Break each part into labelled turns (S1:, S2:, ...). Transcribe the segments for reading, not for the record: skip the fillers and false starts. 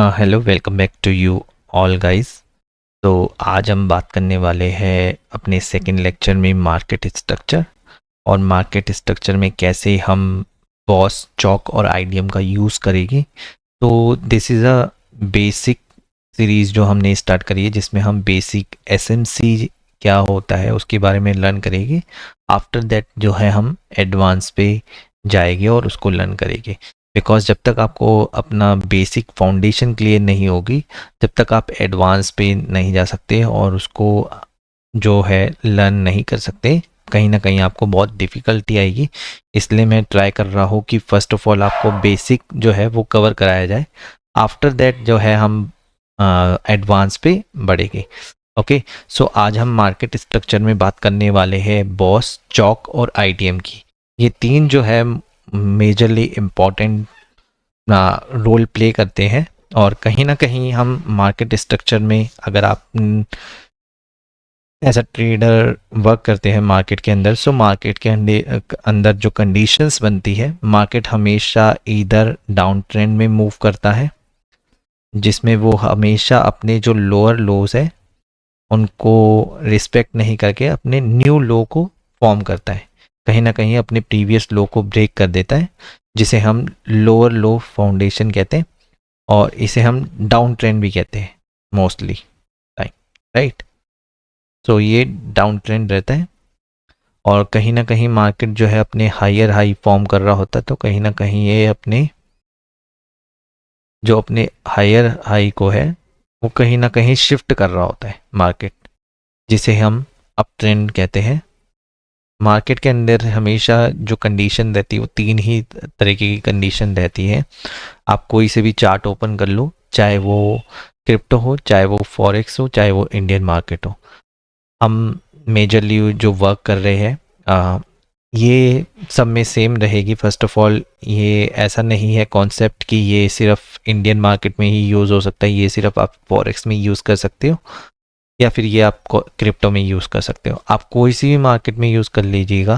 S1: Hello, welcome back to you all guys. तो आज हम बात करने वाले हैं अपने सेकंड लेक्चर में मार्केट स्ट्रक्चर, और मार्केट स्ट्रक्चर में कैसे हम बॉस, चॉक और आईडीएम का यूज़ करेंगे। तो this is a basic series जो हमने स्टार्ट करी है, जिसमें हम बेसिक एसएमसी क्या होता है उसके बारे में लर्न करेंगे। आफ्टर दैट जो है हम एडवांस पे जाएंगे और उसको लर्न करेंगे। बिकॉज जब तक आपको अपना बेसिक फाउंडेशन क्लियर नहीं होगी, जब तक आप एडवांस पे नहीं जा सकते और उसको जो है लर्न नहीं कर सकते, कहीं ना कहीं आपको बहुत डिफ़िकल्टी आएगी। इसलिए मैं ट्राई कर रहा हूँ कि फ़र्स्ट ऑफ ऑल आपको बेसिक जो है वो कवर कराया जाए। आफ्टर दैट जो है हम एडवांस पे बढ़ेंगे। ओके, सो आज हम मार्केट स्ट्रक्चर में बात करने वाले हैं बॉस, चॉक और आईडीएम की। ये तीन जो है मेजरली इम्पॉर्टेंट रोल प्ले करते हैं। और कहीं ना कहीं हम मार्केट स्ट्रक्चर में, अगर आप एज अ ट्रेडर वर्क करते हैं मार्केट के अंदर, सो मार्केट के अंदर जो कंडीशंस बनती है, मार्केट हमेशा इधर डाउन ट्रेंड में मूव करता है, जिसमें वो हमेशा अपने जो लोअर लोज है उनको रिस्पेक्ट नहीं करके अपने न्यू लो को फॉर्म करता है। कहीं ना कहीं अपने प्रीवियस लो को ब्रेक कर देता है, जिसे हम लोअर लो फाउंडेशन कहते हैं, और इसे हम डाउन ट्रेंड भी कहते हैं मोस्टली। राइट, तो ये डाउन ट्रेंड रहता है। और कहीं ना कहीं मार्केट जो है अपने हायर हाई फॉर्म कर रहा होता है, तो कहीं ना कहीं ये अपने जो अपने हायर हाई को है वो कहीं ना कहीं शिफ्ट कर रहा होता है मार्केट, जिसे हम अप ट्रेंड कहते हैं। मार्केट के अंदर हमेशा जो कंडीशन रहती है वो तीन ही तरीके की कंडीशन रहती है। आप कोई से भी चार्ट ओपन कर लो, चाहे वो क्रिप्टो हो, चाहे वो फॉरेक्स हो, चाहे वो इंडियन मार्केट हो। हम मेजरली जो वर्क कर रहे हैं ये सब में सेम रहेगी। फर्स्ट ऑफ ऑल, ये ऐसा नहीं है कॉन्सेप्ट कि ये सिर्फ इंडियन मार्केट में ही यूज़ हो सकता है, ये सिर्फ आप फॉरेक्स में यूज़ कर सकते हो, या फिर ये आप क्रिप्टो में यूज़ कर सकते हो। आप कोई सी भी मार्केट में यूज़ कर लीजिएगा,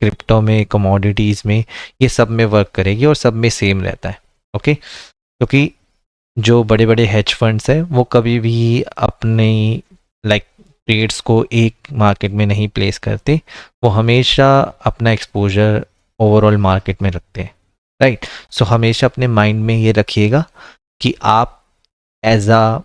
S1: क्रिप्टो में, कमोडिटीज़ में, ये सब में वर्क करेगी और सब में सेम रहता है। ओके, क्योंकि जो बड़े बड़े हेज फंड्स हैं वो कभी भी अपनी लाइक ट्रेड्स को एक मार्केट में नहीं प्लेस करते, वो हमेशा अपना एक्सपोजर ओवरऑल मार्केट में रखते हैं। राइट, सो हमेशा अपने माइंड में ये रखिएगा कि आप as a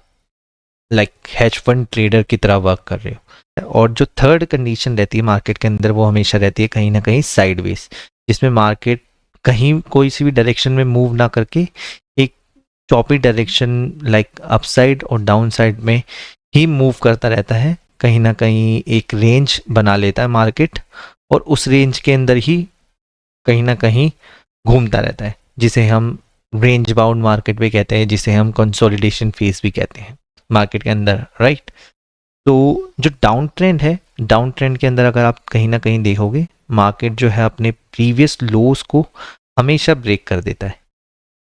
S1: like hedge fund trader की तरह वर्क कर रहे हो। और जो थर्ड कंडीशन रहती है मार्केट के अंदर, वो हमेशा रहती है कहीं ना कहीं साइडवेज, जिसमें मार्केट कहीं कोई सी भी डायरेक्शन में मूव ना करके एक चॉपी डायरेक्शन लाइक अपसाइड और डाउन साइड में ही मूव करता रहता है। कहीं ना कहीं एक रेंज बना लेता है मार्केट, और उस रेंज के अंदर ही कहीं ना कहीं घूमता रहता है, जिसे हम रेंज बाउंड मार्केट भी कहते हैं, जिसे हम कंसोलिडेशन फेज भी कहते हैं मार्केट के अंदर। राइट, तो जो डाउन ट्रेंड है, डाउन ट्रेंड के अंदर अगर आप कहीं ना कहीं देखोगे, मार्केट जो है अपने प्रीवियस लोस को हमेशा ब्रेक कर देता है,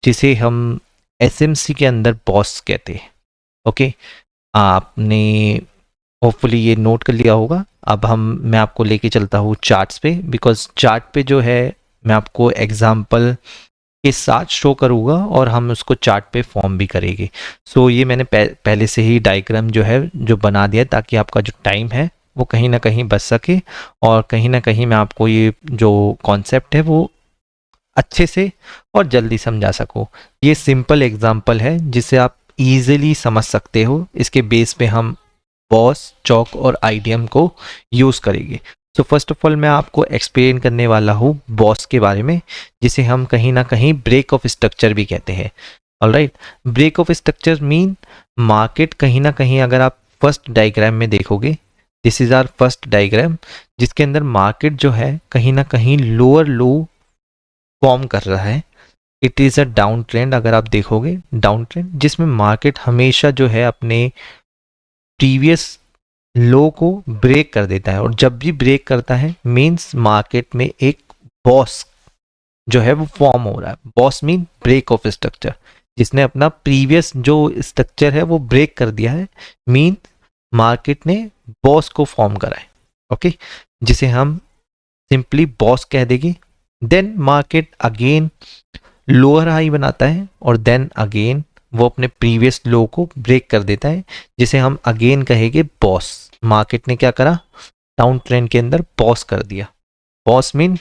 S1: जिसे हम एसएमसी के अंदर बॉस कहते हैं। ओके, आपने होपफुली ये नोट कर लिया होगा। अब मैं आपको लेके चलता हूँ चार्ट्स पे, बिकॉज चार्ट पे जो है मैं आपको एग्जांपल के साथ शो करूँगा और हम उसको चार्ट पे फॉर्म भी करेंगे। सो ये मैंने पहले से ही डायग्राम जो है जो बना दिया है, ताकि आपका जो टाइम है वो कहीं ना कहीं बच सके, और कहीं ना कहीं मैं आपको ये जो कॉन्सेप्ट है वो अच्छे से और जल्दी समझा सकूँ। ये सिंपल एग्जाम्पल है जिसे आप इजीली समझ सकते हो। इसके बेस पे हम बॉस, चॉक और आईडीएम को यूज़ करेंगे। सो फर्स्ट ऑफ ऑल मैं आपको एक्सप्लेन करने वाला हूँ बॉस के बारे में, जिसे हम कहीं ना कहीं ब्रेक ऑफ स्ट्रक्चर भी कहते हैं। Alright, break of structure mean market कहीं ना कहीं, अगर आप फर्स्ट डायग्राम में देखोगे, this is our first diagram, जिसके अंदर मार्केट जो है कहीं ना कहीं लोअर लो फॉर्म कर रहा है। It is a down trend. अगर आप देखोगे डाउन ट्रेंड, जिसमें मार्केट हमेशा जो है अपने प्रीवियस लो को ब्रेक कर देता है, और जब भी ब्रेक करता है मींस मार्केट में एक बॉस जो है वो फॉर्म हो रहा है। BOS mean break of structure, जिसने अपना प्रीवियस जो स्ट्रक्चर है वो ब्रेक कर दिया है, मीन मार्केट ने बॉस को फॉर्म करा है। ओके, जिसे हम सिंपली बॉस कह देंगे। Then market again lower high बनाता है, और देन अगेन वो अपने प्रीवियस लो को ब्रेक कर देता है, जिसे हम अगेन कहेंगे पॉज। मार्केट ने क्या करा, डाउन ट्रेंड के अंदर पॉज कर दिया। पॉज मीन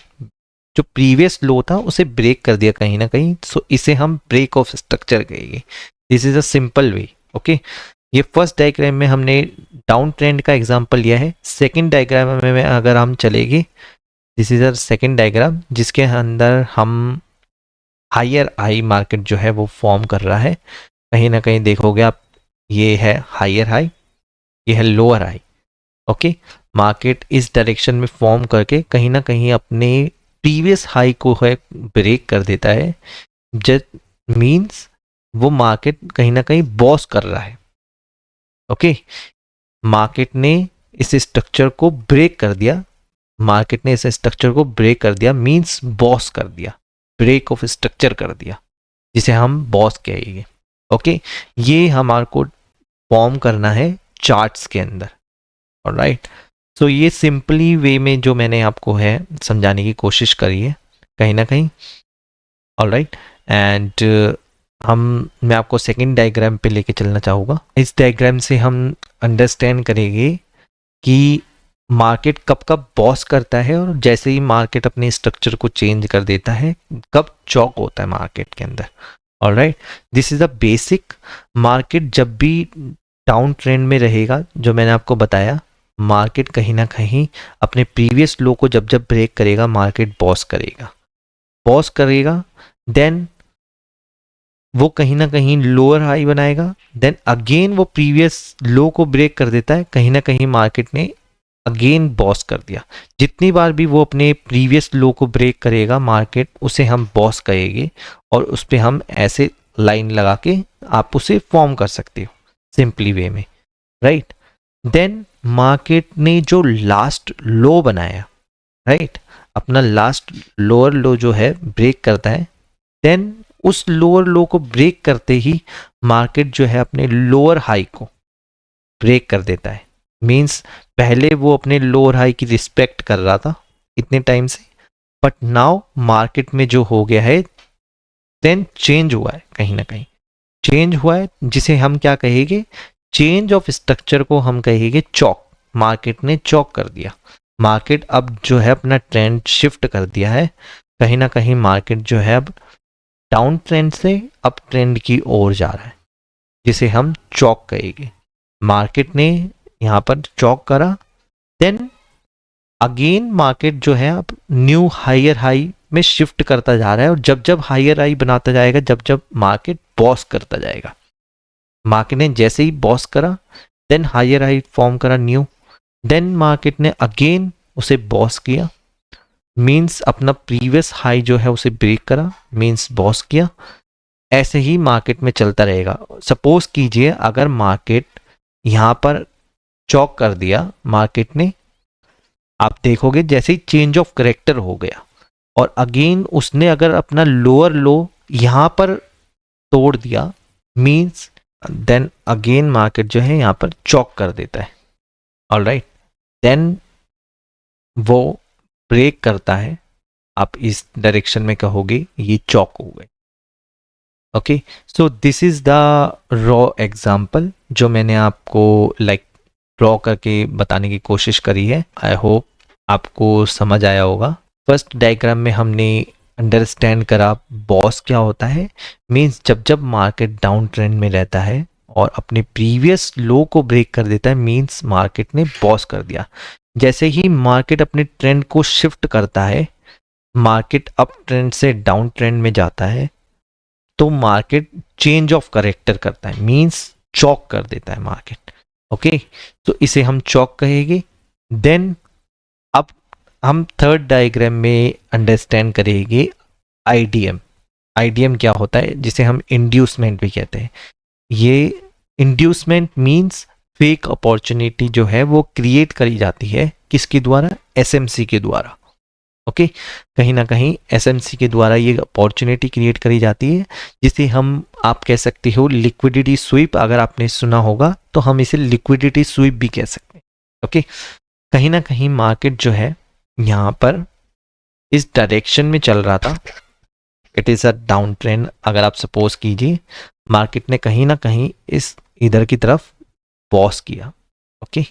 S1: जो प्रीवियस लो था उसे ब्रेक कर दिया कहीं ना कहीं, सो इसे हम ब्रेक ऑफ स्ट्रक्चर कहेंगे। This is a simple way. Okay, ये फर्स्ट डायग्राम में हमने डाउन ट्रेंड का एग्जांपल लिया है। सेकंड डायग्राम में अगर हम चलेंगे, this is a second diagram जिसके अंदर हम हायर हाई मार्केट जो है वो फॉर्म कर रहा है। कहीं ना कहीं देखोगे आप, ये है हायर हाई, ये है लोअर हाई। ओके, मार्केट इस डायरेक्शन में फॉर्म करके कहीं ना कहीं अपने प्रीवियस हाई को है ब्रेक कर देता है। जस्ट मींस वो मार्केट कहीं ना कहीं बॉस कर रहा है। ओके, मार्केट ने इस स्ट्रक्चर को ब्रेक कर दिया, मार्केट ने इस स्ट्रक्चर को ब्रेक कर दिया मींस बॉस कर दिया, ब्रेक ऑफ स्ट्रक्चर कर दिया, जिसे हम बॉस कहेंगे। ओके, ये हमारे को फॉर्म करना है चार्ट्स के अंदर। ऑलराइट, सो ये सिंपली वे में जो मैंने आपको है समझाने की कोशिश करी है कहीं ना कहीं। ऑलराइट, एंड मैं आपको सेकंड डायग्राम पे लेके चलना चाहूँगा। इस डायग्राम से हम अंडरस्टैंड करेंगे कि मार्केट कब कब बॉस करता है और जैसे ही मार्केट अपने स्ट्रक्चर को चेंज कर देता है कब चॉक होता है मार्केट के अंदर। Alright, this is a basic. Market जब भी डाउन ट्रेंड में रहेगा, जो मैंने आपको बताया, मार्केट कहीं ना कहीं अपने प्रीवियस लो को जब जब ब्रेक करेगा मार्केट बॉस करेगा। बॉस करेगा देन वो कहीं ना कहीं लोअर हाई बनाएगा, देन अगेन वो प्रीवियस लो को ब्रेक कर देता है। कहीं ना कहीं मार्केट ने अगेन बॉस कर दिया। जितनी बार भी वो अपने प्रीवियस लो को ब्रेक करेगा मार्केट, उसे हम बॉस कहेंगे और उस पर हम ऐसे लाइन लगा के आप उसे फॉर्म कर सकते हो सिंपली वे में। राइट, देन मार्केट ने जो लास्ट लो बनाया, राइट, अपना लास्ट लोअर लो जो है ब्रेक करता है, देन उस लोअर लो को ब्रेक करते ही मार्केट जो है अपने लोअर हाई को ब्रेक कर देता है। मींस पहले वो अपने लोअर हाई की रिस्पेक्ट कर रहा था इतने टाइम से, बट नाउ मार्केट में जो हो गया है देन चेंज हुआ है, कहीं ना कहीं चेंज हुआ है, जिसे हम क्या कहेंगे, चेंज ऑफ स्ट्रक्चर को हम कहेंगे चॉक। मार्केट ने चॉक कर दिया। मार्केट अब जो है अपना ट्रेंड शिफ्ट कर दिया है। कहीं ना कहीं मार्केट जो है अब डाउन ट्रेंड से अप ट्रेंड की ओर जा रहा है, जिसे हम चॉक कहेंगे। मार्केट ने यहाँ पर चॉक करा, देन अगेन मार्केट जो है अब न्यू हायर हाई में शिफ्ट करता जा रहा है, और जब जब हायर हाई बनाता जाएगा, जब जब मार्केट बॉस करता जाएगा। मार्केट ने जैसे ही बॉस करा देन हायर हाई फॉर्म करा न्यू, देन मार्केट ने अगेन उसे बॉस किया, मींस अपना प्रीवियस हाई जो है उसे ब्रेक करा, मींस बॉस किया। ऐसे ही मार्केट में चलता रहेगा। सपोज कीजिए अगर मार्केट यहाँ पर चॉक कर दिया मार्केट ने, आप देखोगे जैसे ही चेंज ऑफ करेक्टर हो गया और अगेन उसने अगर अपना लोअर लो यहाँ पर तोड़ दिया, मींस देन अगेन मार्केट जो है यहाँ पर चॉक कर देता है। ऑलराइट, देन वो ब्रेक करता है, आप इस डायरेक्शन में कहोगे ये चॉक हो गए। Okay, so this is the raw example जो मैंने आपको ड्रॉ करके बताने की कोशिश करी है। आई होप आपको समझ आया होगा। फर्स्ट डायग्राम में हमने अंडरस्टैंड करा बॉस क्या होता है। मींस जब जब मार्केट डाउन ट्रेंड में रहता है और अपने प्रीवियस लो को ब्रेक कर देता है, मींस मार्केट ने बॉस कर दिया। जैसे ही मार्केट अपने ट्रेंड को शिफ्ट करता है, मार्केट अप ट्रेंड से डाउन ट्रेंड में जाता है, तो मार्केट चेंज ऑफ करेक्टर करता है, मींस चॉक कर देता है मार्केट। ओके, तो इसे हम चॉक कहेंगे। देन अब हम थर्ड डायग्राम में अंडरस्टैंड करेंगे आईडीएम। आईडीएम क्या होता है, जिसे हम इंड्यूसमेंट भी कहते हैं। ये इंड्यूसमेंट मींस फेक अपॉर्चुनिटी जो है वो क्रिएट करी जाती है, किसके द्वारा, एसएमसी के द्वारा। ओके, कहीं ना कहीं एसएमसी के द्वारा ये अपॉर्चुनिटी क्रिएट करी जाती है, जिसे हम आप कह सकते हो लिक्विडिटी स्वीप। अगर आपने सुना होगा तो हम इसे लिक्विडिटी स्वीप भी कह सकते हैं। ओके, कहीं ना कहीं मार्केट जो है यहाँ पर इस डायरेक्शन में चल रहा था, it is a down trend. अगर आप सपोज कीजिए मार्केट ने कहीं ना कहीं इस इधर की तरफ पॉज किया। ओके,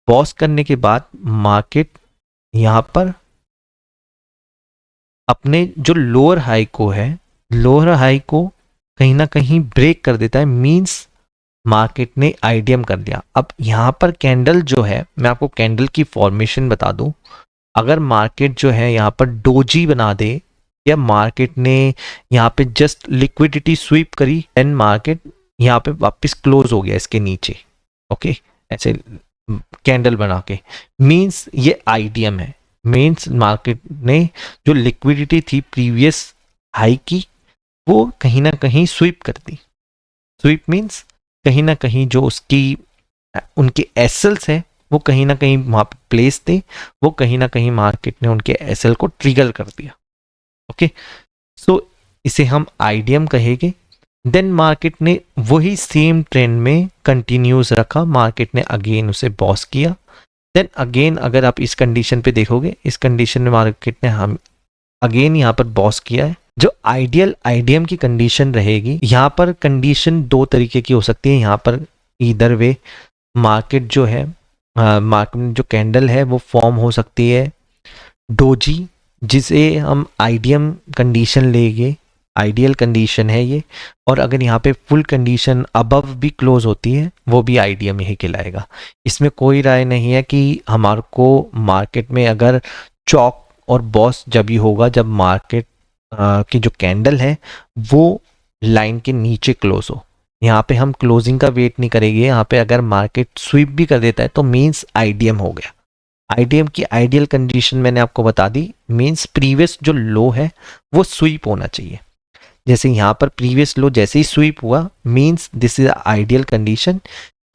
S1: पॉज करने के बाद मार्केट यहाँ पर अपने जो लोअर हाई को है, लोअर हाई को कहीं ना कहीं ब्रेक कर देता है, मींस मार्केट ने आईडीएम कर लिया। अब यहाँ पर कैंडल जो है, मैं आपको कैंडल की फॉर्मेशन बता दूं, अगर मार्केट जो है यहाँ पर डोजी बना दे या मार्केट ने यहाँ पे जस्ट लिक्विडिटी स्वीप करी, देन मार्केट यहाँ पे वापस क्लोज हो गया इसके नीचे। ओके, ऐसे कैंडल बना के, मींस ये आईडीएम है, मींस मार्केट ने जो लिक्विडिटी थी प्रीवियस हाई की वो कहीं ना कहीं स्वीप कर दी। स्वीप मींस कहीं ना कहीं जो उसकी उनके एसएल्स है वो कहीं ना कहीं वहाँ पे प्लेस थे, वो कहीं ना कहीं मार्केट ने उनके एसएल को ट्रिगर कर दिया। ओके, सो इसे हम आईडीएम कहेंगे। देन मार्केट ने वही सेम ट्रेंड में कंटिन्यूस रखा, मार्केट ने अगेन उसे बॉस किया। देन अगेन अगर आप इस कंडीशन पे देखोगे, इस कंडीशन में मार्केट ने हम अगेन यहाँ पर बॉस किया है। जो आइडियल आईडीएम की कंडीशन रहेगी, यहाँ पर कंडीशन दो तरीके की हो सकती है। यहाँ पर इधर वे मार्केट जो है, मार्केट में जो कैंडल है वो फॉर्म हो सकती है डोजी, जिसे हम आईडीएम कंडीशन लेंगे, आइडियल कंडीशन है ये। और अगर यहाँ पे फुल कंडीशन अबव भी क्लोज होती है वो भी आईडीएम ही कहलाएगा। इसमें कोई राय नहीं है कि हमारे को मार्केट में अगर चौक और बॉस जब ही होगा जब मार्केट की जो कैंडल है वो लाइन के नीचे क्लोज हो। यहाँ पे हम क्लोजिंग का वेट नहीं करेंगे, यहाँ पे अगर मार्केट स्वीप भी कर देता है तो मींस आईडीएम हो गया। आईडीएम की आइडियल कंडीशन मैंने आपको बता दी, मींस प्रीवियस जो लो है वो स्वीप होना चाहिए। जैसे यहाँ पर प्रीवियस लो जैसे ही स्वीप हुआ, means this is ideal condition.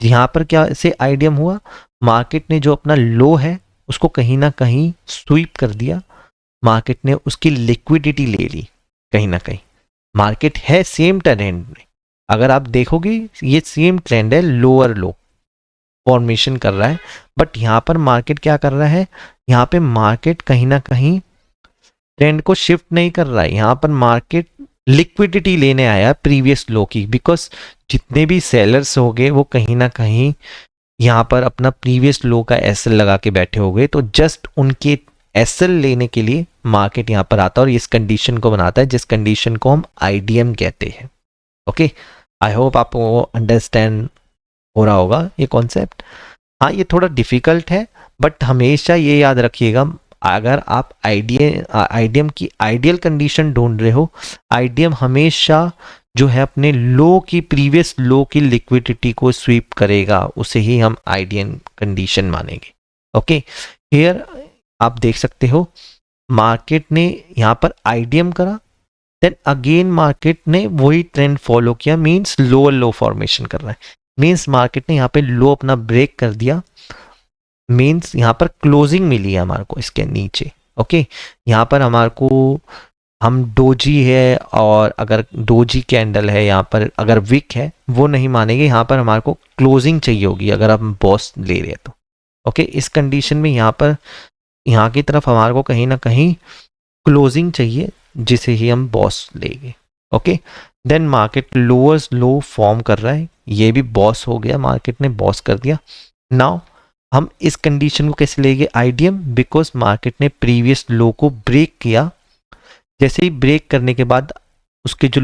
S1: यहाँ पर क्या से आईडीएम हुआ, मार्केट ने जो अपना लो है उसको कहीं ना कहीं स्वीप कर दिया, मार्केट ने उसकी लिक्विडिटी ले ली। कहीं ना कहीं मार्केट है सेम ट्रेंड में, अगर आप देखोगे ये सेम ट्रेंड है, लोअर लो फॉर्मेशन कर रहा है, बट यहाँ पर मार्केट क्या कर रहा है, यहाँ पे मार्केट कहीं ना कहीं ट्रेंड को शिफ्ट नहीं कर रहा है। यहाँ पर मार्केट लिक्विडिटी लेने आया प्रीवियस लो की, बिकॉज जितने भी सेलर्स हो गए वो कहीं ना कहीं यहाँ पर अपना प्रीवियस लो का एसएल लगा के बैठे हो गए, तो जस्ट उनके एसएल लेने के लिए मार्केट यहाँ पर आता है और इस कंडीशन को बनाता है जिस कंडीशन को हम आईडीएम कहते हैं। ओके, आई होप आपको अंडरस्टैंड हो रहा होगा ये कॉन्सेप्ट। हाँ, ये थोड़ा डिफिकल्ट है, बट हमेशा ये याद रखिएगा, अगर आप आईडीएम की आइडियल कंडीशन ढूंढ रहे हो, आईडीएम हमेशा जो है अपने लो की प्रीवियस लो की लिक्विडिटी को स्वीप करेगा, उसे ही हम आइडियल कंडीशन मानेंगे। ओके, हियर आप देख सकते हो मार्केट ने यहाँ पर आईडीएम करा, देन अगेन मार्केट ने वही ट्रेंड फॉलो किया, मींस लोअर लो फॉर्मेशन कर रहा है, मींस मार्केट ने यहाँ पे लो अपना ब्रेक कर दिया, मींस यहाँ पर क्लोजिंग मिली है हमारे को इसके नीचे। ओके, यहाँ पर हमारे को हम डोजी है और अगर डोजी कैंडल है यहाँ पर अगर विक है वो नहीं मानेंगे, यहाँ पर हमारे को क्लोजिंग चाहिए होगी अगर हम बॉस ले रहे हैं तो। ओके, इस कंडीशन में यहाँ पर यहाँ की तरफ हमारे को कहीं ना कहीं क्लोजिंग चाहिए जिसे ही हम बॉस लेंगे। ओके, देन मार्केट लोअर्स लो फॉर्म कर रहा है, ये भी बॉस हो गया, मार्केट ने बॉस कर दिया। नाउ हम इस कंडीशन को कैसे लेंगे आईडीएम, बिकॉज मार्केट ने प्रीवियस लो को ब्रेक किया, जैसे ही ब्रेक करने के बाद उसके जो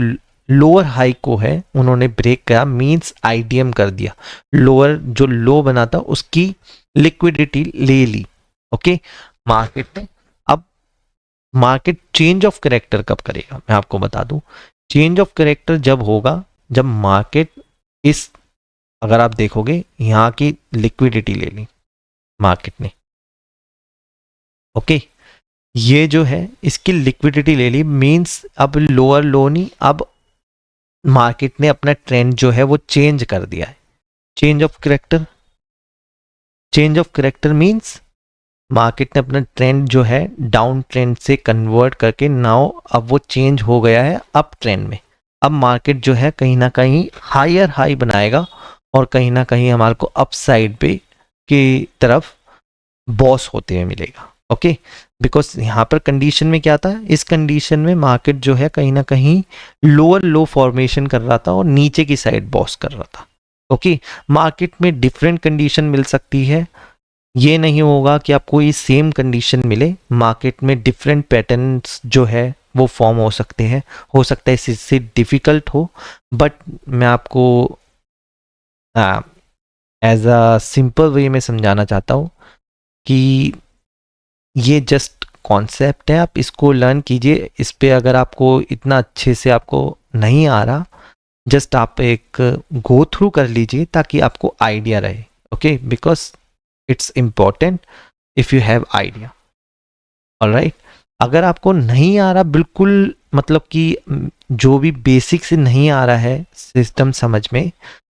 S1: लोअर हाई को है उन्होंने ब्रेक किया, मींस आईडीएम कर दिया, लोअर जो लो बना था उसकी लिक्विडिटी ले ली। ओके, मार्केट ने अब मार्केट चेंज ऑफ कैरेक्टर कब करेगा मैं आपको बता दूं, चेंज ऑफ कैरेक्टर जब होगा जब मार्केट इस, अगर आप देखोगे यहाँ की लिक्विडिटी ले ली मार्केट ने। ओके, ये जो है इसकी लिक्विडिटी ले ली, मींस अब लोअर लो नहीं, अब मार्केट ने अपना ट्रेंड जो है वो चेंज कर दिया है। Change of character, change of character means market ने अपना ट्रेंड जो है डाउन ट्रेंड से कन्वर्ट करके नाउ अब वो चेंज हो गया है अप ट्रेंड में। अब मार्केट जो है कहीं ना कहीं हायर हाई बनाएगा और कहीं ना कहीं हमारे को अप साइड पे की तरफ बॉस होते हुए मिलेगा। ओके, बिकॉज यहाँ पर कंडीशन में क्या था, इस कंडीशन में मार्केट जो है कहीं ना कहीं लोअर लो फॉर्मेशन कर रहा था और नीचे की साइड बॉस कर रहा था। ओके, मार्केट में डिफरेंट कंडीशन मिल सकती है, ये नहीं होगा कि आपको ये सेम कंडीशन मिले, मार्केट में डिफरेंट पैटर्न्स जो है वो फॉर्म हो सकते हैं, हो सकता है इससे डिफिकल्ट हो, बट मैं आपको एज अ सिंपल वे में समझाना चाहता हूँ कि ये जस्ट कॉन्सेप्ट है, आप इसको लर्न कीजिए। इस पे अगर आपको इतना अच्छे से आपको नहीं आ रहा, जस्ट आप एक गो थ्रू कर लीजिए ताकि आपको आइडिया रहे। Okay, because it's important if you have idea. Alright, अगर आपको नहीं आ रहा बिल्कुल, मतलब कि जो भी बेसिक से नहीं आ रहा है सिस्टम समझ में,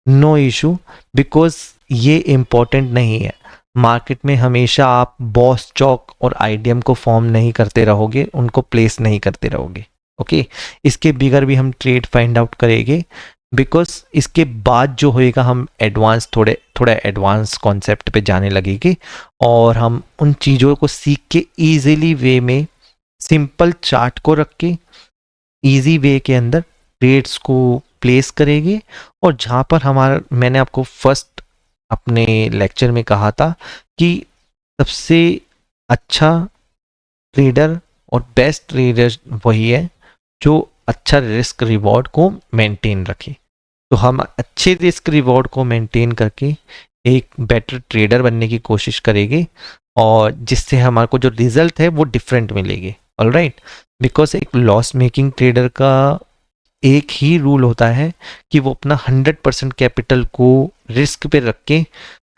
S1: नो इशू, बिकॉज ये इम्पॉर्टेंट नहीं है। मार्केट में हमेशा आप बॉस चौक और आईडीएम को फॉर्म नहीं करते रहोगे, उनको प्लेस नहीं करते रहोगे। ओके, इसके बिगर भी हम ट्रेड फाइंड आउट करेंगे, बिकॉज इसके बाद जो होएगा हम एडवांस थोड़ा एडवांस कॉन्सेप्ट पे जाने लगेंगे और हम उन चीज़ों को सीख के इजीली वे में सिंपल चार्ट को रख के इजी वे के अंदर ट्रेड्स को प्लेस करेंगे। और जहाँ पर हमारा, मैंने आपको फर्स्ट अपने लेक्चर में कहा था कि सबसे अच्छा ट्रेडर और बेस्ट ट्रेडर वही है जो अच्छा रिस्क रिवॉर्ड को मेंटेन रखे। तो हम अच्छे रिस्क रिवॉर्ड को मेंटेन करके एक बेटर ट्रेडर बनने की कोशिश करेंगे और जिससे हमारे को जो रिजल्ट है वो डिफरेंट मिलेंगे। ऑलराइट, बिकॉज एक लॉस मेकिंग ट्रेडर का एक ही रूल होता है कि वो अपना 100% कैपिटल को रिस्क पे रख के,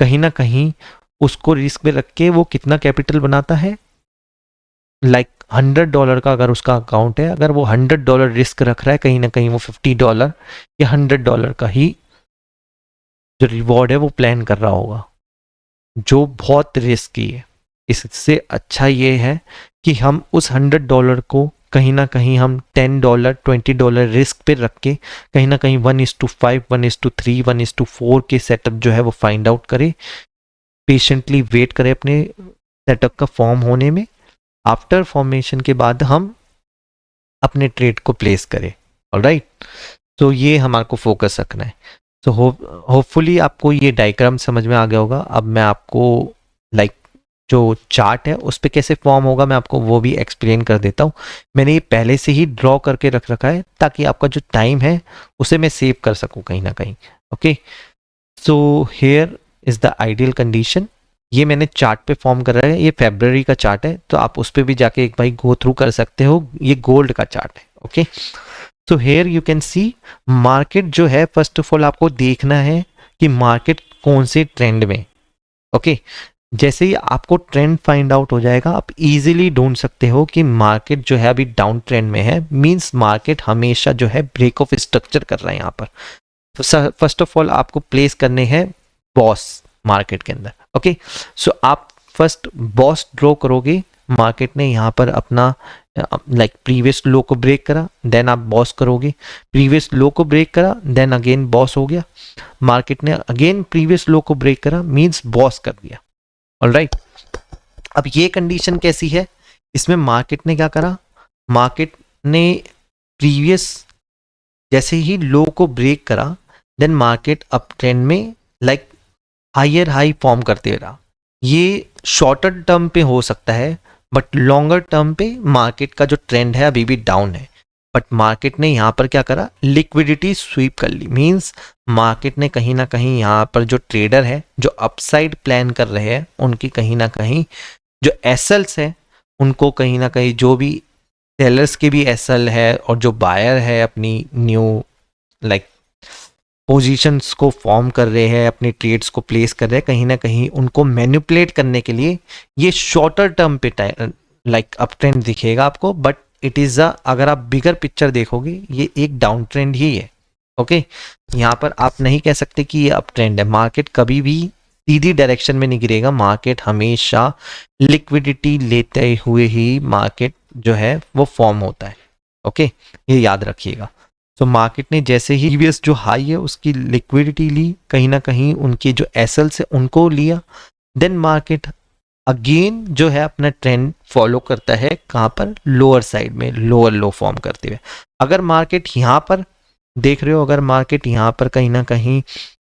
S1: कहीं ना कहीं उसको रिस्क पे रख के वो कितना कैपिटल बनाता है, लाइक $100 का अगर उसका अकाउंट है, अगर वो $100 रिस्क रख रहा है, कहीं ना कहीं वो $50 या $100 का ही जो रिवॉर्ड है वो प्लान कर रहा होगा, जो बहुत रिस्की है। इससे अच्छा ये है कि हम उस $100 को कहीं ना कहीं हम $10 $20 रिस्क पे रख के, कहीं ना कहीं 1:5 1:3 1:4 के सेटअप जो है वो फाइंड आउट करें, पेशेंटली वेट करें अपने सेटअप का फॉर्म होने में। आफ्टर फॉर्मेशन के बाद हम अपने ट्रेड को प्लेस करें। ऑलराइट, तो ये हमारे को फोकस रखना है। तो होपफुली आपको ये डायग्राम समझ में आ गया होगा। अब मैं आपको लाइक जो चार्ट है उस पर कैसे फॉर्म होगा मैं आपको वो भी एक्सप्लेन कर देता हूँ। मैंने ये पहले से ही ड्रॉ करके रख रखा है ताकि आपका जो टाइम है उसे मैं सेव कर सकूँ कहीं ना कहीं। Okay, so here is the ideal condition. ये मैंने चार्ट पे फॉर्म कर रहा है, ये फरवरी का चार्ट है, तो आप उस पर भी जाके एक बार गो थ्रू कर सकते हो। ये गोल्ड का चार्ट है। Okay, so here you can see market जो है, फर्स्ट ऑफ ऑल आपको देखना है कि मार्केट कौन से ट्रेंड में। ओके, जैसे ही आपको ट्रेंड फाइंड आउट हो जाएगा, आप इजीली ढूंढ सकते हो कि मार्केट जो है अभी डाउन ट्रेंड में है, मींस मार्केट हमेशा जो है ब्रेक ऑफ स्ट्रक्चर कर रहा है यहाँ पर। तो फर्स्ट ऑफ ऑल आपको प्लेस करने हैं बॉस मार्केट के अंदर। ओके, सो आप फर्स्ट बॉस ड्रॉ करोगे। मार्केट ने यहाँ पर अपना लाइक प्रीवियस लो को ब्रेक करा, देन आप बॉस करोगे, प्रीवियस लो को ब्रेक करा, देन अगेन बॉस हो गया। मार्केट ने अगेन प्रीवियस लो को ब्रेक करा, मींस बॉस कर दिया। ऑलराइट, अब ये कंडीशन कैसी है, इसमें मार्केट ने क्या करा, मार्केट ने प्रीवियस जैसे ही लो को ब्रेक करा, देन मार्केट अप ट्रेंड में लाइक हायर हाई फॉर्म करते रहा। ये शॉर्टर टर्म पे हो सकता है, बट लॉन्गर टर्म पे मार्केट का जो ट्रेंड है अभी भी डाउन है। बट मार्केट ने यहाँ पर क्या करा, लिक्विडिटी स्वीप कर ली। मींस मार्केट ने कहीं ना कहीं यहाँ पर जो ट्रेडर है, जो अपसाइड प्लान कर रहे हैं, उनकी कहीं ना कहीं जो एसएल्स है, उनको कहीं ना कहीं जो भी सेलर्स के भी एसएल है और जो बायर है अपनी न्यू लाइक पोजीशंस को फॉर्म कर रहे हैं, अपने ट्रेड्स को प्लेस कर रहे हैं, कहीं ना कहीं उनको मैनिपुलेट करने के लिए ये शॉर्टर टर्म पे लाइक अप ट्रेंड दिखेगा आपको, बट इट इज़ अगर आप बिगर पिक्चर देखोगे ये एक डाउन ट्रेंड ही है। ओके, यहाँ पर आप नहीं कह सकते कि ये अप ट्रेंड है। मार्केट कभी भी सीधी डायरेक्शन में नहीं गिरेगा, मार्केट हमेशा लिक्विडिटी लेते हुए ही मार्केट जो है वो फॉर्म होता है। ओके, ये याद रखिएगा। तो मार्केट ने जैसे ही प्रीवियस जो हाई है उसकी लिक्विडिटी ली, कहीं ना कहीं उनके जो एसएल्स है उनको लिया, देन मार्केट अगेन जो है अपना ट्रेंड फॉलो करता है कहाँ पर, लोअर साइड में, लोअर लो फॉर्म करते हुए। अगर मार्केट यहाँ पर देख रहे हो, अगर मार्केट यहाँ पर कहीं ना कहीं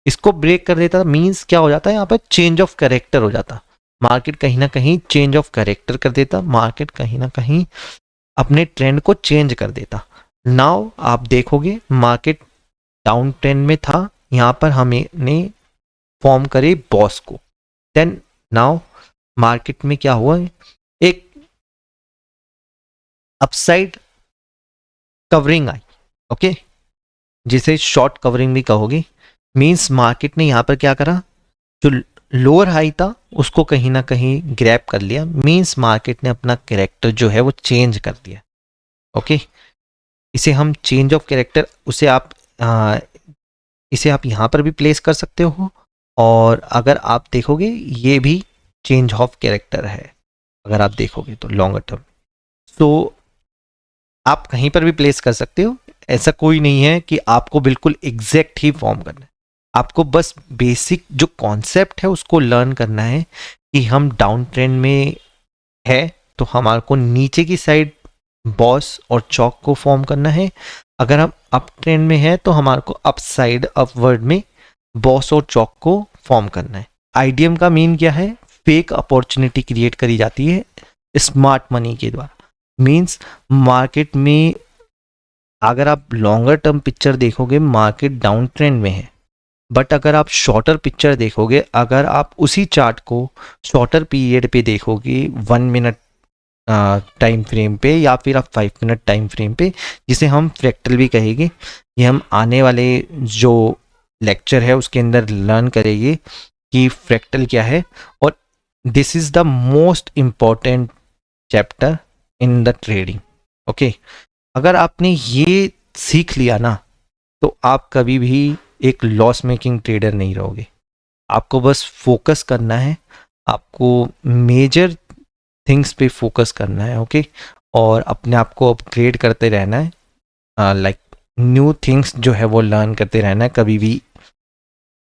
S1: इसको ब्रेक कर देता, मींस क्या हो जाता है, यहाँ पर चेंज ऑफ कैरेक्टर हो जाता, मार्केट कहीं ना कहीं चेंज ऑफ कैरेक्टर कर देता, मार्केट कहीं ना कहीं अपने ट्रेंड को चेंज कर देता। नाउ आप देखोगे मार्केट डाउन ट्रेंड में था, यहाँ पर हमने फॉर्म करे बॉस को, देन नाउ मार्केट में क्या हुआ, एक अपसाइड कवरिंग आई, ओके, जिसे शॉर्ट कवरिंग भी कहोगे। मींस मार्केट ने यहाँ पर क्या करा, जो लोअर हाई था उसको कहीं ना कहीं ग्रैब कर लिया, मींस मार्केट ने अपना कैरेक्टर जो है वो चेंज कर दिया, ओके। इसे हम चेंज ऑफ कैरेक्टर, इसे आप यहाँ पर भी प्लेस कर सकते हो, और अगर आप देखोगे ये भी चेंज ऑफ कैरेक्टर है, अगर आप देखोगे तो लॉन्गर टर्म, तो आप कहीं पर भी प्लेस कर सकते हो। ऐसा कोई नहीं है कि आपको बिल्कुल एग्जैक्ट ही फॉर्म करना है, आपको बस बेसिक जो कॉन्सेप्ट है उसको लर्न करना है कि हम डाउन ट्रेंड में है तो हमारे को नीचे की साइड बॉस और चौक को फॉर्म करना है, अगर हम अप ट्रेंड में है तो हमारे को अप साइड अपवर्ड में बॉस और चौक को फॉर्म करना है। आईडीएम का मीन क्या है, फेक अपॉर्चुनिटी क्रिएट करी जाती है स्मार्ट मनी के द्वारा। मींस मार्केट में अगर आप लॉन्गर टर्म पिक्चर देखोगे मार्केट डाउन ट्रेंड में है, बट अगर आप शॉर्टर पिक्चर देखोगे, अगर आप उसी चार्ट को शॉर्टर पीरियड पे देखोगे, 1 मिनट टाइम फ्रेम पे या फिर आप 5 मिनट टाइम फ्रेम पे, जिसे हम फ्रैक्टल भी कहेंगे, ये हम आने वाले जो लेक्चर है उसके अंदर लर्न करेंगे कि फ्रैक्टल क्या है, और this is the most important chapter in the trading, okay. अगर आपने ये सीख लिया ना तो आप कभी भी एक लॉस मेकिंग ट्रेडर नहीं रहोगे। आपको बस फोकस करना है, आपको मेजर थिंग्स पे फोकस करना है, ओके, और अपने आप को अपग्रेड करते रहना है, लाइक न्यू थिंग्स जो है वो लर्न करते रहना है, कभी भी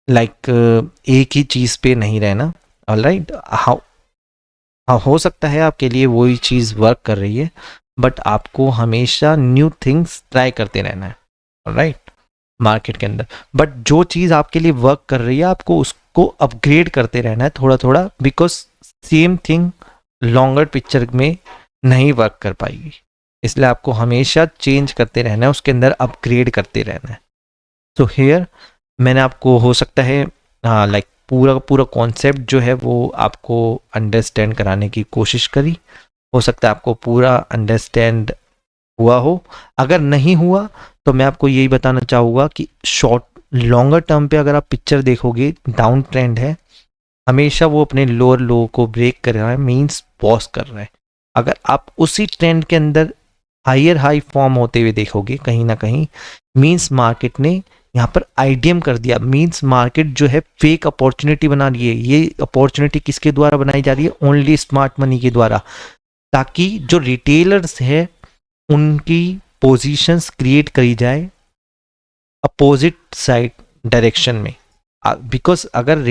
S1: एक ही चीज़ पे नहीं रहना। ऑलराइट, हाँ हो सकता है आपके लिए वही चीज़ वर्क कर रही है, बट आपको हमेशा न्यू थिंग्स ट्राई करते रहना है, ऑलराइट, मार्केट के अंदर। बट जो चीज़ आपके लिए वर्क कर रही है आपको उसको अपग्रेड करते रहना है थोड़ा थोड़ा, because same thing longer picture में नहीं वर्क कर पाएगी, इसलिए आपको हमेशा चेंज करते रहना है, उसके अंदर अपग्रेड करते रहना है। सो हियर मैंने आपको हो सकता है पूरा पूरा कॉन्सेप्ट जो है वो आपको अंडरस्टैंड कराने की कोशिश करी, हो सकता है आपको पूरा अंडरस्टैंड हुआ हो। अगर नहीं हुआ तो मैं आपको यही बताना चाहूँगा कि शॉर्ट लॉन्गर टर्म पे अगर आप पिक्चर देखोगे, डाउन ट्रेंड है, हमेशा वो अपने लोअर लो को ब्रेक कर रहा है, मींस पॉज कर रहा है। अगर आप उसी ट्रेंड के अंदर हायर हाई फॉर्म होते हुए देखोगे कहीं ना कहीं, मींस मार्केट ने यहाँ पर आईडीएम कर दिया, मींस मार्केट जो है फेक अपॉर्चुनिटी बना रही है। ये अपॉर्चुनिटी किसके द्वारा बनाई जा रही है, ओनली स्मार्ट मनी के द्वारा, ताकि जो रिटेलर्स है उनकी पोजीशंस क्रिएट करी जाए अपोजिट साइड डायरेक्शन में। बिकॉज अगर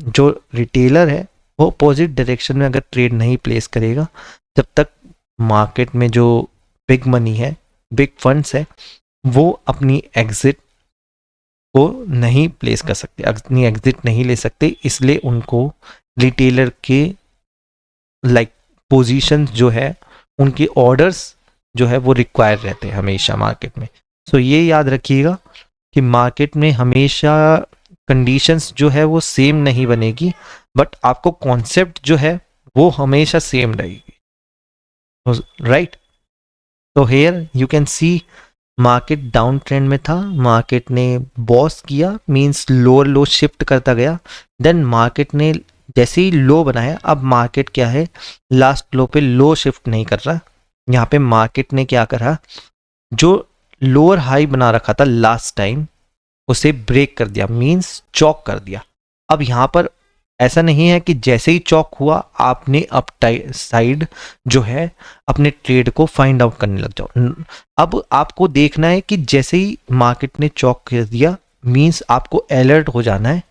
S1: जो रिटेलर है वो अपोजिट डायरेक्शन में अगर ट्रेड नहीं प्लेस करेगा, जब तक मार्केट में जो बिग मनी है, बिग फंड्स है, वो अपनी एग्जिट को नहीं प्लेस कर सकते, अपनी एग्जिट नहीं ले सकते, इसलिए उनको रिटेलर के पोजीशन जो है, उनके ऑर्डर्स जो है वो रिक्वायर रहते हैं हमेशा मार्केट में। सो ये याद रखिएगा कि मार्केट में हमेशा कंडीशंस जो है वो सेम नहीं बनेगी, बट आपको कॉन्सेप्ट जो है वो हमेशा सेम रहेगी, राइट। तो here you can see market down trend में था, मार्केट ने बॉस किया, मींस लोअर लो शिफ्ट करता गया, देन मार्केट ने जैसे ही लो बनाया, अब मार्केट क्या है, लास्ट लो पे लो शिफ्ट नहीं कर रहा, यहाँ पे मार्केट ने क्या करा, जो लोअर हाई बना रखा था लास्ट टाइम उसे ब्रेक कर दिया, मींस चॉक कर दिया। अब यहाँ पर ऐसा नहीं है कि जैसे ही चॉक हुआ आपने अप साइड जो है अपने ट्रेड को फाइंड आउट करने लग जाओ। अब आपको देखना है कि जैसे ही मार्केट ने चॉक कर दिया, मींस आपको अलर्ट हो जाना है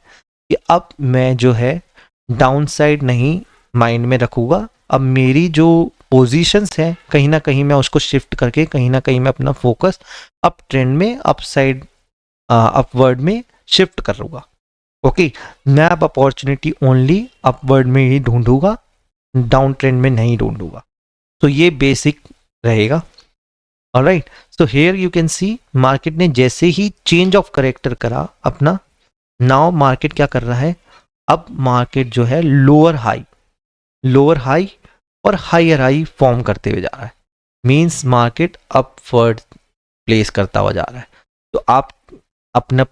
S1: कि अब मैं जो है डाउन साइड नहीं माइंड में रखूँगा। अब मेरी जो पोजीशंस हैं कहीं ना कहीं मैं उसको शिफ्ट करके कहीं ना कहीं मैं अपना फोकस अप ट्रेंड में, अप साइड, अपवर्ड में शिफ्ट करूँगा। ओके, मैं अब अपॉर्चुनिटी ओनली अपवर्ड में ही ढूंढूंगा, डाउन ट्रेंड में नहीं ढूंढूंगा। तो ये बेसिक रहेगा। Alright, so here you can see market ने जैसे ही चेंज ऑफ करेक्टर करा अपना, नाउ मार्केट क्या कर रहा है, अब मार्केट जो है लोअर हाई और हायर हाई फॉर्म करते हुए जा रहा है। मींस मार्केट अपवर्ड प्लेस करता हुआ जा रहा है। तो आप अपना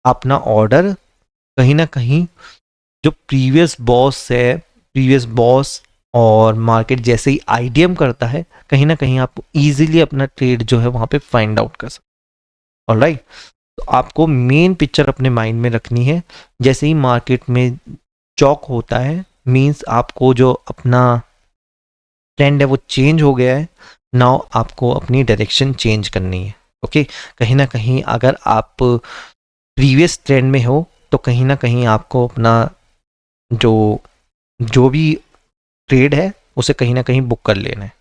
S1: अपना ऑर्डर कहीं ना कहीं जो प्रीवियस बॉस और मार्केट जैसे ही आईडीएम करता है, कहीं ना कहीं आप इजीली अपना ट्रेड जो है वहां पे फाइंड आउट कर सकते। ऑलराइट, तो आपको मेन पिक्चर अपने माइंड में रखनी है। जैसे ही मार्केट में चौक होता है, मींस आपको जो अपना ट्रेंड है वो चेंज हो गया है। नाउ आपको अपनी डायरेक्शन चेंज करनी है। ओके, कहीं ना कहीं अगर आप प्रीवियस ट्रेंड में हो तो कहीं ना कहीं आपको अपना जो जो भी ट्रेड है उसे कहीं ना कहीं बुक कर लेना है।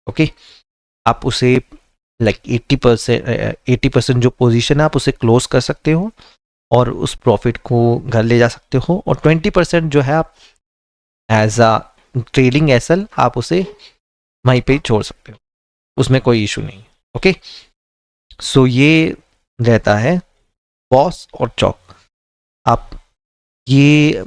S1: ओके, आप उसे लाइक 80% जो पोजीशन है आप उसे क्लोज कर सकते हो और उस प्रॉफिट को घर ले जा सकते हो, और 20% जो है आप एज अ ट्रेडिंग एसल आप उसे वहीं पे छोड़ सकते हो, उसमें कोई इशू नहीं। ओके, सो ये रहता है बॉस और चौक। आप ये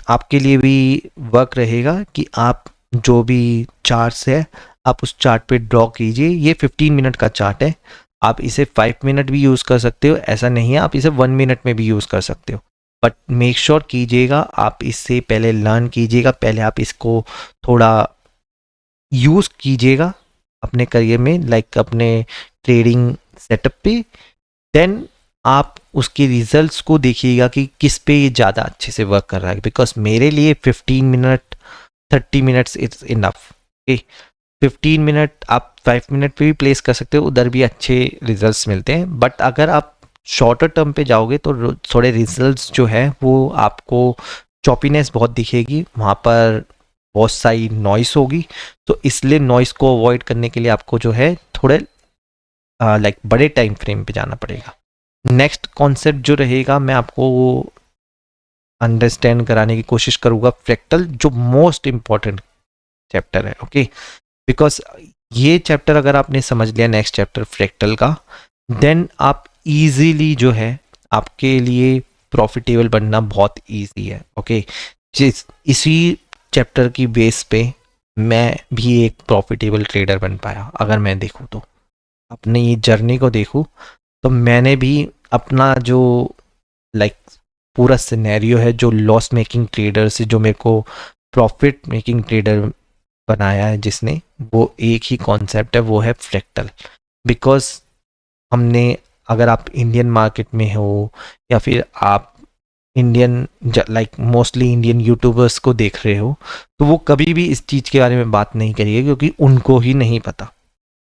S1: आपके लिए भी वर्क रहेगा कि आप जो भी चार्ट्स है आप उस चार्ट पे ड्रॉ कीजिए। ये 15 मिनट का चार्ट है, आप इसे 5 मिनट भी यूज़ कर सकते हो, ऐसा नहीं है, आप इसे 1 मिनट में भी यूज़ कर सकते हो। बट मेक श्योर कीजिएगा आप इससे पहले लर्न कीजिएगा, पहले आप इसको थोड़ा यूज़ कीजिएगा अपने करियर में, लाइक अपने ट्रेडिंग सेटअप पे। देन आप उसके रिजल्ट्स को देखिएगा कि किस पे ये ज़्यादा अच्छे से वर्क कर रहा है। बिकॉज मेरे लिए 15 minute 30 minutes it's enough. Okay, 15 minute आप 5 मिनट पे भी प्लेस कर सकते हो, उधर भी अच्छे रिजल्ट्स मिलते हैं। बट अगर आप शॉर्टर टर्म पे जाओगे तो थोड़े रिजल्ट्स जो है वो आपको चॉपीनेस बहुत दिखेगी, वहाँ पर बहुत सारी नॉइस होगी। तो इसलिए नॉइस को अवॉइड करने के लिए आपको जो है थोड़े लाइक बड़े टाइम फ्रेम पे जाना पड़ेगा। नेक्स्ट कॉन्सेप्ट जो रहेगा मैं आपको अंडरस्टैंड कराने की कोशिश करूँगा, फ्रैक्टल, जो मोस्ट इम्पॉर्टेंट चैप्टर है। ओके, बिकॉज ये चैप्टर अगर आपने समझ लिया, नेक्स्ट चैप्टर फ्रैक्टल का, देन आप इजीली जो है आपके लिए प्रॉफिटेबल बनना बहुत इजी है। ओके, इसी चैप्टर की बेस पे मैं भी एक प्रॉफिटेबल ट्रेडर बन पाया। अगर मैं देखूँ तो अपनी ये जर्नी को देखूँ तो मैंने भी अपना जो लाइक पूरा सिनेरियो है, जो लॉस मेकिंग ट्रेडर से जो मेरे को प्रॉफिट मेकिंग ट्रेडर बनाया है जिसने, वो एक ही कॉन्सेप्ट है, वो है फ्रैक्टल। बिकॉज हमने, अगर आप इंडियन मार्केट में हो या फिर आप Indian like mostly Indian YouTubers को देख रहे हो, तो वो कभी भी इस चीज़ के बारे में बात नहीं करिए क्योंकि उनको ही नहीं पता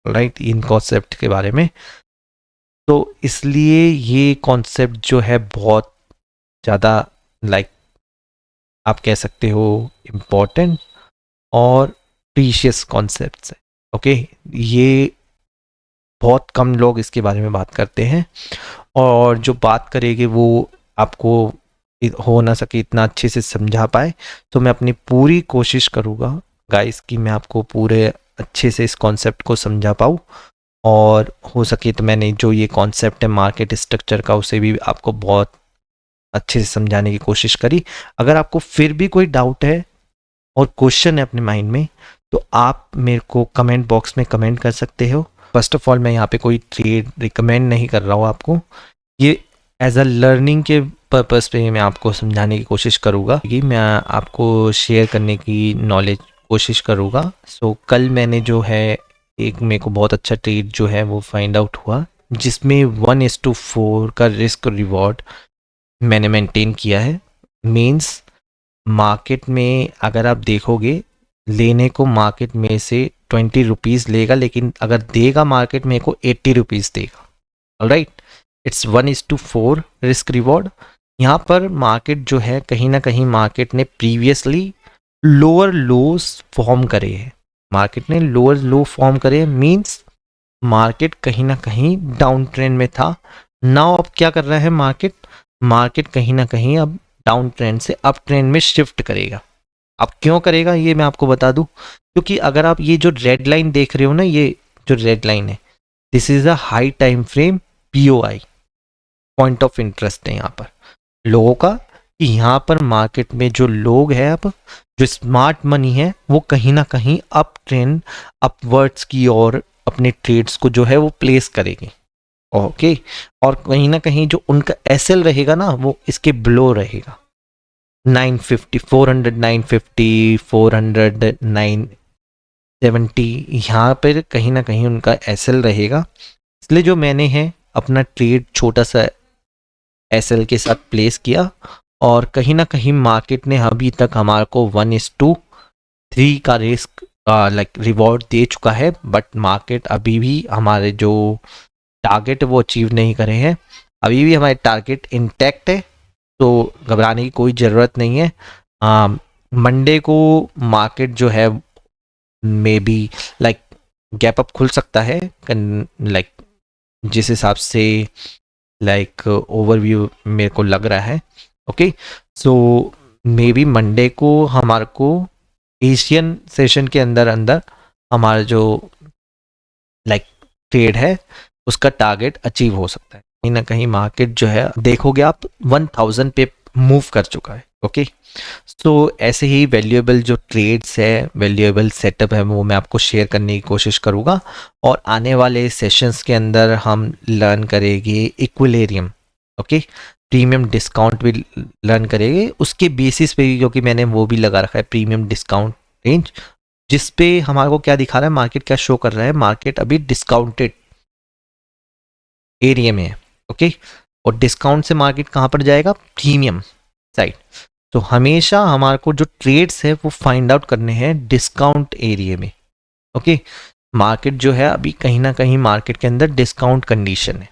S1: राइट इन कॉन्सेप्ट के बारे में। तो इसलिए ये कॉन्सेप्ट जो है बहुत ज़्यादा लाइक आप कह सकते हो इम्पोर्टेंट और प्रीशियस कॉन्सेप्ट्स है। ओके, ये बहुत कम लोग इसके बारे में बात करते हैं, और जो बात करेंगे वो आपको हो ना सके इतना अच्छे से समझा पाए। तो मैं अपनी पूरी कोशिश करूँगा गाइस कि मैं आपको पूरे अच्छे से इस कॉन्सेप्ट को समझा पाऊँ, और हो सके तो मैंने जो ये कॉन्सेप्ट है मार्केट स्ट्रक्चर का उसे भी आपको बहुत अच्छे से समझाने की कोशिश करी। अगर आपको फिर भी कोई डाउट है और क्वेश्चन है अपने माइंड में, तो आप मेरे को कमेंट बॉक्स में कमेंट कर सकते हो। फर्स्ट ऑफ ऑल मैं यहाँ पे कोई ट्रेड रिकमेंड नहीं कर रहा हूँ आपको, ये एज अ लर्निंग के पर्पस पे मैं आपको समझाने की कोशिश करूँगा कि मैं आपको शेयर करने की नॉलेज कोशिश करूँगा। सो कल मैंने जो है एक मेरे को बहुत अच्छा ट्रेड जो है वो फाइंड आउट हुआ, जिसमें 1:4 का रिस्क रिवॉर्ड मैंने मेंटेन किया है। मीन्स मार्केट में अगर आप देखोगे, लेने को मार्केट में से 20 रुपीज़ लेगा, लेकिन अगर देगा मार्केट में को 80 रुपीज़ देगा। Alright, it's 1:4 risk reward. यहाँ पर मार्केट जो है कहीं ना कहीं मार्केट ने प्रीवियसली लोअर लोस फॉर्म करे है, मार्केट ने लोअर लो फॉर्म करे, मींस मार्केट कहीं ना कहीं डाउन ट्रेंड में था। नाउ अब क्या कर रहा है मार्केट, मार्केट कहीं ना कहीं अब डाउन ट्रेंड से अप ट्रेंड में शिफ्ट करेगा। अब क्यों करेगा ये मैं आपको बता दूं, क्योंकि अगर आप ये जो रेड लाइन देख रहे हो ना, ये जो रेड लाइन है, this is a high time frame POI, point of interest है यहाँ पर लोगों का, कि यहाँ पर मार्केट में जो लोग हैं, अब जो स्मार्ट मनी है, वो कहीं ना कहीं अप ट्रेंड अपवर्ड्स की ओर अपने ट्रेड्स को जो है वो प्लेस करेगी। ओके, और कहीं ना कहीं जो उनका एसएल रहेगा ना, वो इसके बिलो रहेगा, 950, 400, 950, 400, 970, यहाँ पर कहीं ना कहीं उनका एसएल रहेगा। इसलिए जो मैंने है अपना ट्रेड छोटा सा एसएल के साथ प्लेस किया, और कहीं ना कहीं मार्केट ने अभी तक हमारे को 1:3 का रिस्क लाइक रिवॉर्ड दे चुका है, बट मार्केट अभी भी हमारे जो टारगेट वो अचीव नहीं करे हैं। अभी भी हमारे टारगेट इंटैक्ट है, तो घबराने की कोई ज़रूरत नहीं है। मंडे को मार्केट जो है may be like gap up खुल सकता है, लाइक जिस हिसाब से लाइक ओवरव्यू मेरे को लग रहा है। Okay, so may be Monday को हमारे को एशियन सेशन के अंदर अंदर हमारा जो लाइक ट्रेड है उसका टारगेट अचीव हो सकता है। कहीं ना कहीं मार्केट जो है देखोगे आप 1000 पे मूव कर चुका है। ओके, तो ऐसे ही वैल्यूएबल जो ट्रेड्स है, वैल्यूएबल सेटअप है, वो मैं आपको शेयर करने की कोशिश करूँगा, और आने वाले सेशंस के अंदर हम लर्न करेंगे इक्विलिब्रियम। ओके, प्रीमियम डिस्काउंट भी लर्न करेंगे उसके बेसिस पे भी, क्योंकि मैंने वो भी लगा रखा है प्रीमियम डिस्काउंट रेंज, जिस पे हमारे को क्या दिखा रहा है, मार्केट क्या शो कर रहा है, मार्केट अभी डिस्काउंटेड एरिया में है। ओके, और डिस्काउंट से मार्केट कहाँ पर जाएगा, प्रीमियम साइड। तो हमेशा हमारे को जो ट्रेड्स है वो फाइंड आउट करने हैं डिस्काउंट एरिया में। ओके, मार्केट जो है अभी कहीं ना कहीं मार्केट के अंदर डिस्काउंट कंडीशन है,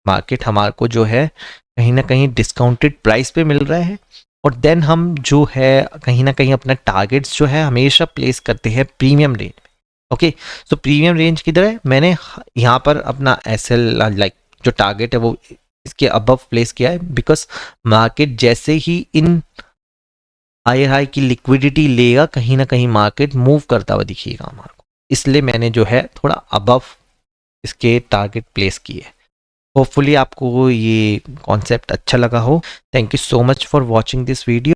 S1: मार्केट हमारे को जो है कहीं ना कहीं डिस्काउंटेड प्राइस पे मिल रहा है, और देन हम जो है कहीं ना कहीं अपना टारगेट्स जो है हमेशा प्लेस करते हैं प्रीमियम रेंज में। ओके, सो प्रीमियम रेंज किधर है, मैंने यहाँ पर अपना एसएल लाइक जो टारगेट है वो इसके अबव प्लेस किया है, बिकॉज मार्केट जैसे ही इन हायर हाई की लिक्विडिटी लेगा, कहीं ना कहीं मार्केट मूव करता हुआ दिखेगा हमारे को, इसलिए मैंने जो है थोड़ा अबव इसके टारगेट प्लेस किए। होपफुली आपको ये कॉन्सेप्ट अच्छा लगा हो। Thank you so much for watching this video.